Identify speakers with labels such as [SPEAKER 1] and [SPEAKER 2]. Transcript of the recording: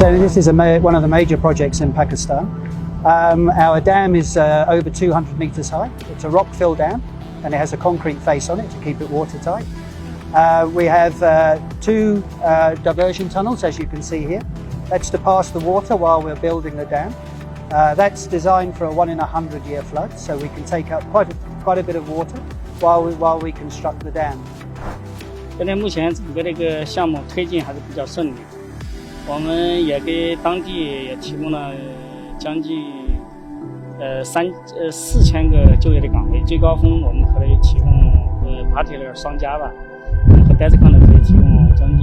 [SPEAKER 1] So this is one of the major projects in Pakistan. Our dam is over 200 metres high. It's a rock-fill dam, and it has a concrete face on it to keep it watertight. We have 2 diversion tunnels, as you can see here. That's to pass the water while we're building the dam. That's designed for a 1 in 100 year flood, so we can take up quite a bit of water while we construct the dam.
[SPEAKER 2] 现在目前整个这个项目推进还是比较顺利。我们也给当地也提供了将近4000个就业的岗位，最高峰我们可以提供80双加吧，和戴斯康的可以提供将近